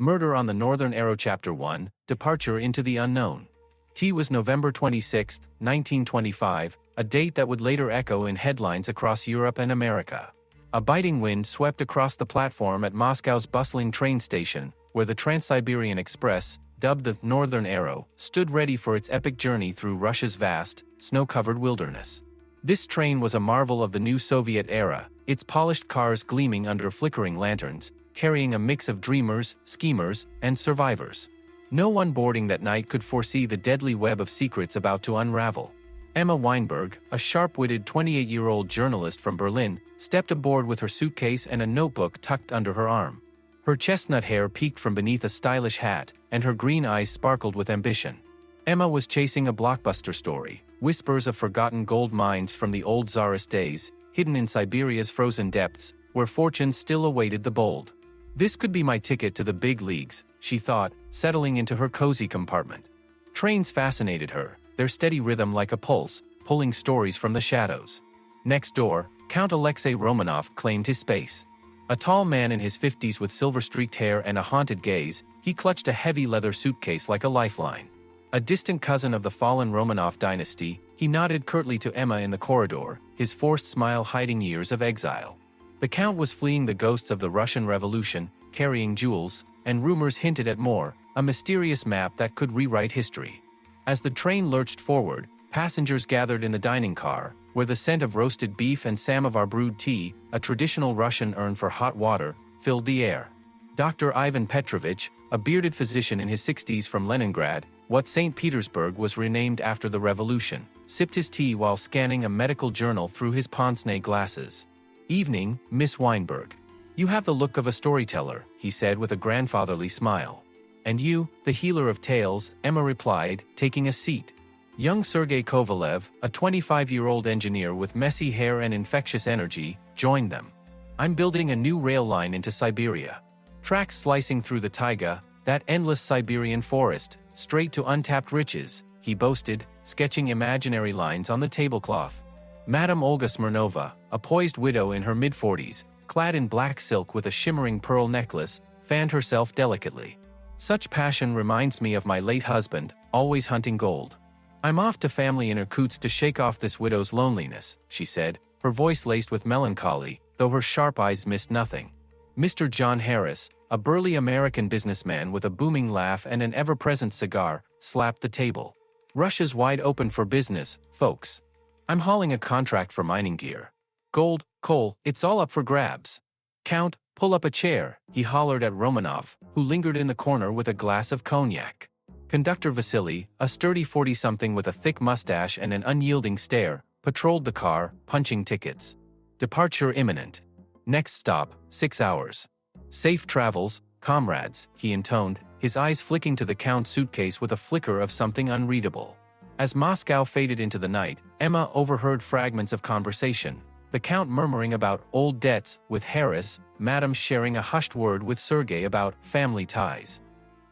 Murder on the Northern Arrow Chapter 1, Departure into the Unknown. T was November 26, 1925, a date that would later echo in headlines across Europe and America. A biting wind swept across the platform at Moscow's bustling train station, where the Trans-Siberian Express, dubbed the Northern Arrow, stood ready for its epic journey through Russia's vast, snow-covered wilderness. This train was a marvel of the new Soviet era, its polished cars gleaming under flickering lanterns, carrying a mix of dreamers, schemers, and survivors. No one boarding that night could foresee the deadly web of secrets about to unravel. Emma Weinberg, a sharp-witted 28-year-old journalist from Berlin, stepped aboard with her suitcase and a notebook tucked under her arm. Her chestnut hair peeked from beneath a stylish hat, and her green eyes sparkled with ambition. Emma was chasing a blockbuster story, whispers of forgotten gold mines from the old Tsarist days, hidden in Siberia's frozen depths, where fortune still awaited the bold. This could be my ticket to the big leagues, she thought, settling into her cozy compartment. Trains fascinated her, their steady rhythm like a pulse, pulling stories from the shadows. Next door, Count Alexei Romanov claimed his space. A tall man in his 50s with silver-streaked hair and a haunted gaze, he clutched a heavy leather suitcase like a lifeline. A distant cousin of the fallen Romanov dynasty, he nodded curtly to Emma in the corridor, his forced smile hiding years of exile. The Count was fleeing the ghosts of the Russian Revolution, carrying jewels, and rumors hinted at more, a mysterious map that could rewrite history. As the train lurched forward, passengers gathered in the dining car, where the scent of roasted beef and samovar brewed tea, a traditional Russian urn for hot water, filled the air. Dr. Ivan Petrovich, a bearded physician in his 60s from Leningrad, what St. Petersburg was renamed after the revolution, sipped his tea while scanning a medical journal through his pince-nez glasses. "Evening, Miss Weinberg. You have the look of a storyteller," he said with a grandfatherly smile. "And you, the healer of tales," Emma replied, taking a seat. Young Sergei Kovalev, a 25-year-old engineer with messy hair and infectious energy, joined them. "I'm building a new rail line into Siberia. Tracks slicing through the taiga, that endless Siberian forest, straight to untapped riches," he boasted, sketching imaginary lines on the tablecloth. Madame Olga Smirnova, a poised widow in her mid-40s, clad in black silk with a shimmering pearl necklace, fanned herself delicately. "Such passion reminds me of my late husband, always hunting gold. I'm off to family in Irkutsk to shake off this widow's loneliness," she said, her voice laced with melancholy, though her sharp eyes missed nothing. Mr. John Harris, a burly American businessman with a booming laugh and an ever-present cigar, slapped the table. "Russia's wide open for business, folks. I'm hauling a contract for mining gear. Gold, coal, it's all up for grabs. Count, pull up a chair," he hollered at Romanov, who lingered in the corner with a glass of cognac. Conductor Vasily, a sturdy 40-something with a thick mustache and an unyielding stare, patrolled the car, punching tickets. "Departure imminent. Next stop, 6 hours. Safe travels, comrades," he intoned, his eyes flicking to the Count's suitcase with a flicker of something unreadable. As Moscow faded into the night, Emma overheard fragments of conversation, the Count murmuring about old debts with Harris, Madame sharing a hushed word with Sergei about family ties.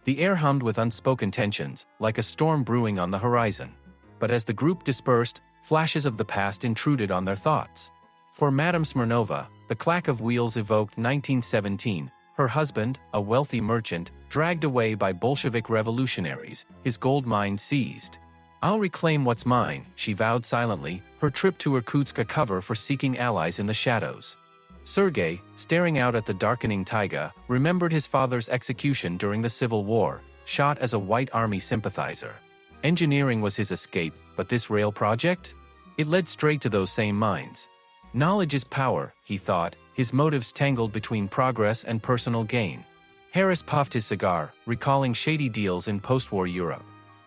The air hummed with unspoken tensions, like a storm brewing on the horizon. But as the group dispersed, flashes of the past intruded on their thoughts. For Madame Smirnova, the clack of wheels evoked 1917, her husband, a wealthy merchant, dragged away by Bolshevik revolutionaries, his gold mine seized. "I'll reclaim what's mine," she vowed silently, her trip to Irkutsk a cover for seeking allies in the shadows. Sergei, staring out at the darkening taiga, remembered his father's execution during the Civil War, shot as a White Army sympathizer. Engineering was his escape, but this rail project? It led straight to those same mines. Knowledge is power, he thought, his motives tangled between progress and personal gain. Harris puffed his cigar, recalling shady deals in post-war Europe.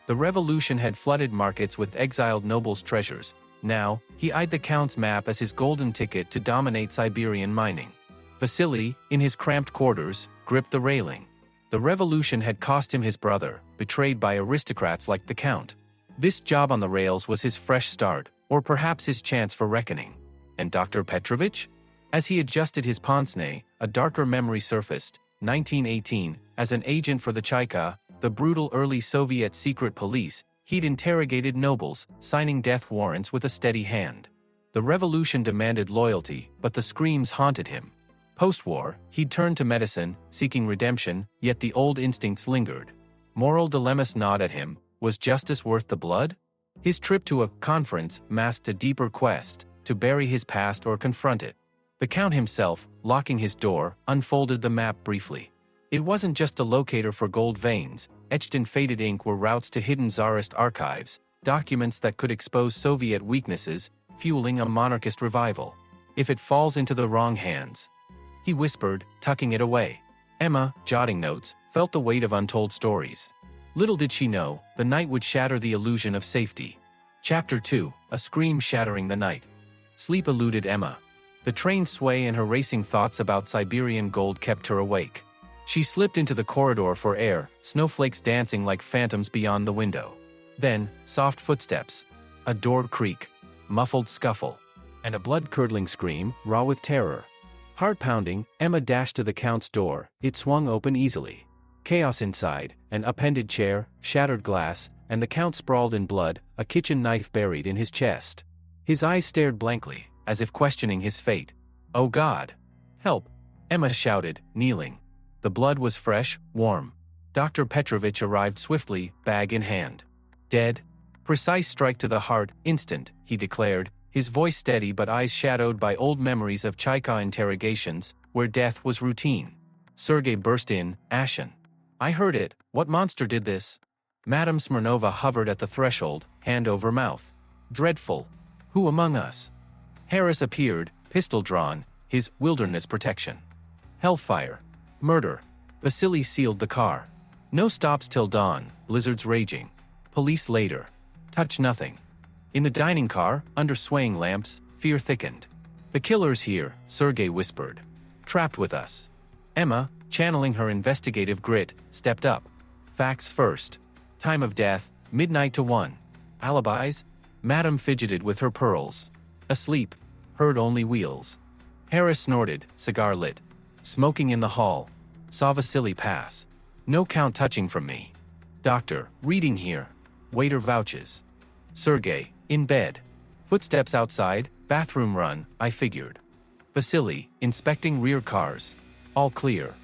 The revolution had flooded markets with exiled nobles' treasures. Now, he eyed the Count's map as his golden ticket to dominate Siberian mining. Vasily, in his cramped quarters, gripped the railing. The revolution had cost him his brother, betrayed by aristocrats like the Count. This job on the rails was his fresh start, or perhaps his chance for reckoning. And Dr. Petrovich? As he adjusted his pince-nez, a darker memory surfaced. 1918, as an agent for the Chaika, the brutal early Soviet secret police, he'd interrogated nobles, signing death warrants with a steady hand. The revolution demanded loyalty, but the screams haunted him. Post-war, he'd turned to medicine, seeking redemption, yet the old instincts lingered. Moral dilemmas gnawed at him. Was justice worth the blood? His trip to a conference masked a deeper quest, to bury his past or confront it. The Count himself, locking his door, unfolded the map briefly. It wasn't just a locator for gold veins. Etched in faded ink were routes to hidden Tsarist archives, documents that could expose Soviet weaknesses, fueling a monarchist revival. If it falls into the wrong hands, he whispered, tucking it away. Emma, jotting notes, felt the weight of untold stories. Little did she know, the night would shatter the illusion of safety. Chapter 2, a scream shattering the night. Sleep eluded Emma. The train's sway and her racing thoughts about Siberian gold kept her awake. She slipped into the corridor for air, snowflakes dancing like phantoms beyond the window. Then, soft footsteps. A door creak. Muffled scuffle. And a blood-curdling scream, raw with terror. Heart-pounding, Emma dashed to the Count's door. It swung open easily. Chaos inside, an upended chair, shattered glass, and the Count sprawled in blood, a kitchen knife buried in his chest. His eyes stared blankly, as if questioning his fate. "Oh God! Help!" Emma shouted, kneeling. The blood was fresh, warm. Dr. Petrovich arrived swiftly, bag in hand. "Dead?" "Precise strike to the heart, instant," he declared, his voice steady but eyes shadowed by old memories of Chaika interrogations, where death was routine. Sergei burst in, ashen. "I heard it. What monster did this?" Madame Smirnova hovered at the threshold, hand over mouth. "Dreadful. Who among us?" Harris appeared, pistol drawn, his wilderness protection. "Hellfire. Murder." Vasily sealed the car. "No stops till dawn, blizzards raging. Police later." "Touch nothing." In the dining car, under swaying lamps, fear thickened. "The killer's here," Sergei whispered. "Trapped with us." Emma, channeling her investigative grit, stepped up. "Facts first. Time of death, midnight to 1. Alibis?" Madame fidgeted with her pearls. "Asleep. Heard only wheels." Harris snorted, cigar lit. "Smoking in the hall. Saw Vasily pass. No Count touching from me." "Doctor, reading here." Waiter vouches. Sergei, in bed. Footsteps outside, bathroom run, I figured. Vasily, inspecting rear cars. All clear.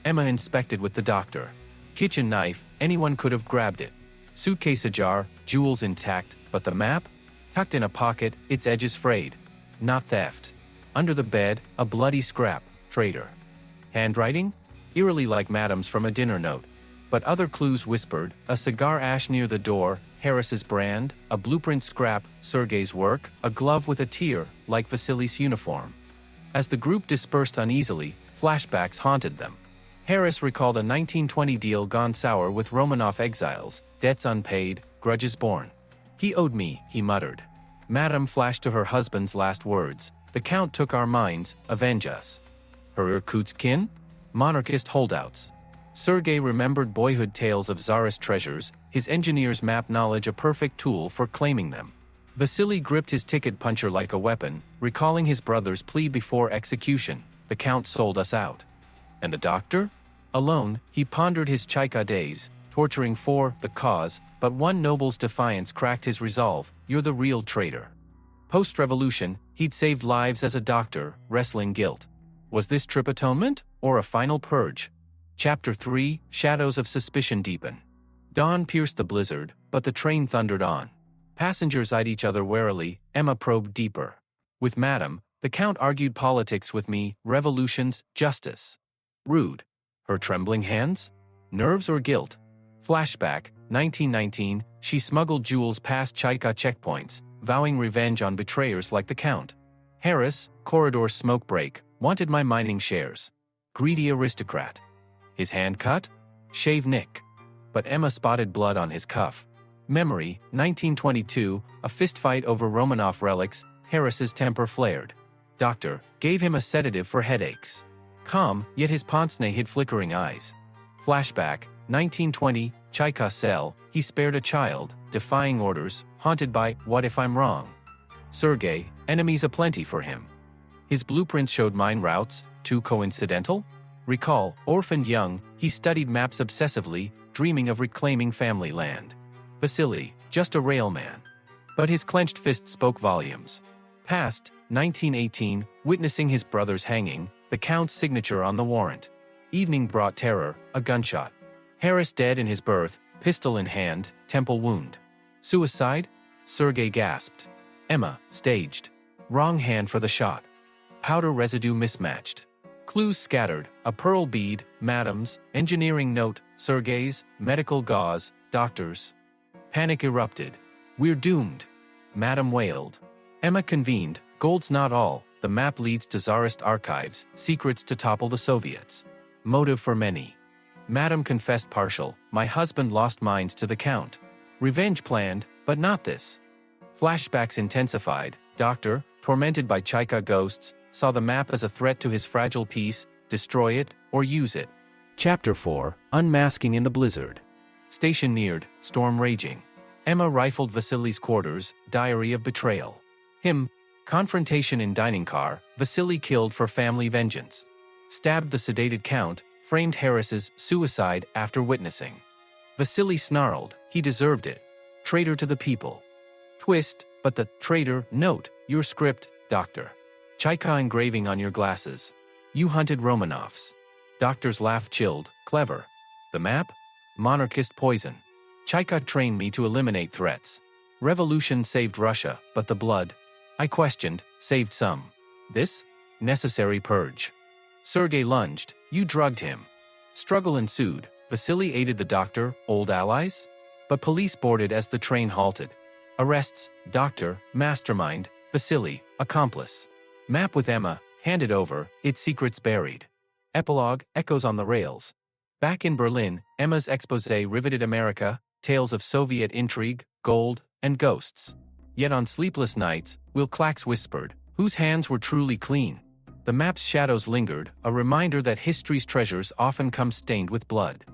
Emma inspected with the doctor. Kitchen knife, anyone could have grabbed it. Suitcase ajar, jewels intact, but the map? Tucked in a pocket, its edges frayed. Not theft. Under the bed, a bloody scrap, traitor. Handwriting? Eerily like Madame's from a dinner note. But other clues whispered, a cigar ash near the door, Harris's brand, a blueprint scrap, Sergei's work, a glove with a tear, like Vasily's uniform. As the group dispersed uneasily, flashbacks haunted them. Harris recalled a 1920 deal gone sour with Romanov exiles, debts unpaid, grudges born. "He owed me," he muttered. Madame flashed to her husband's last words. "The Count took our mines, avenge us." Her Irkutsk kin? Monarchist holdouts. Sergei remembered boyhood tales of Tsarist treasures, his engineer's map knowledge a perfect tool for claiming them. Vasily gripped his ticket puncher like a weapon, recalling his brother's plea before execution. "The Count sold us out." And the doctor? Alone, he pondered his Chaika days, torturing for the cause, but one noble's defiance cracked his resolve. "You're the real traitor." Post-revolution, he'd saved lives as a doctor, wrestling guilt. Was this trip atonement, or a final purge? Chapter 3, Shadows of Suspicion deepen. Dawn pierced the blizzard, but the train thundered on. Passengers eyed each other warily. Emma probed deeper. With Madame, the Count argued politics with me, revolutions, justice. Rude. Her trembling hands? Nerves or guilt? Flashback, 1919, she smuggled jewels past Chaika checkpoints, vowing revenge on betrayers like the Count. Harris, corridor smoke break, wanted my mining shares. Greedy aristocrat. His hand cut? Shave Nick. But Emma spotted blood on his cuff. Memory, 1922, a fistfight over Romanov relics, Harris's temper flared. Doctor, gave him a sedative for headaches. Calm, yet his pince-nez hid flickering eyes. Flashback, 1920, Chaika cell, he spared a child, defying orders, haunted by, what if I'm wrong? Sergei, enemies aplenty for him. His blueprints showed mine routes, too coincidental? Recall, orphaned young, he studied maps obsessively, dreaming of reclaiming family land. Vasily, just a railman. But his clenched fist spoke volumes. Past, 1918, witnessing his brother's hanging, the Count's signature on the warrant. Evening brought terror, a gunshot. Harris dead in his berth, pistol in hand, temple wound. Suicide? Sergei gasped. Emma, staged. Wrong hand for the shot. Powder residue mismatched. Clues scattered, a pearl bead, madam's, engineering note, Sergei's, medical gauze, doctors. Panic erupted. We're doomed. Madam wailed. Emma convened, gold's not all, the map leads to Tsarist archives, secrets to topple the Soviets. Motive for many. Madam confessed partial, my husband lost mines to the Count. Revenge planned, but not this. Flashbacks intensified, Doctor, tormented by Chaika ghosts, saw the map as a threat to his fragile peace, destroy it, or use it. Chapter 4, Unmasking in the Blizzard. Station neared, storm raging. Emma rifled Vasily's quarters, diary of betrayal. Him, confrontation in dining car, Vasily killed for family vengeance. Stabbed the sedated Count, framed Harris's suicide after witnessing. Vasily snarled, he deserved it. Traitor to the people. Twist, but the traitor, note, your script, Doctor. Chaika engraving on your glasses. You hunted Romanovs. Doctor's laugh chilled, clever. The map? Monarchist poison. Chaika trained me to eliminate threats. Revolution saved Russia, but the blood, I questioned, saved some. This? Necessary purge. Sergei lunged, you drugged him. Struggle ensued, Vasily aided the doctor, old allies? But police boarded as the train halted. Arrests, doctor, mastermind, Vasily, accomplice. Map with Emma, handed over, its secrets buried. Epilogue, echoes on the rails. Back in Berlin, Emma's exposé riveted America, tales of Soviet intrigue, gold, and ghosts. Yet on sleepless nights, Will Clax whispered, whose hands were truly clean? The map's shadows lingered, a reminder that history's treasures often come stained with blood.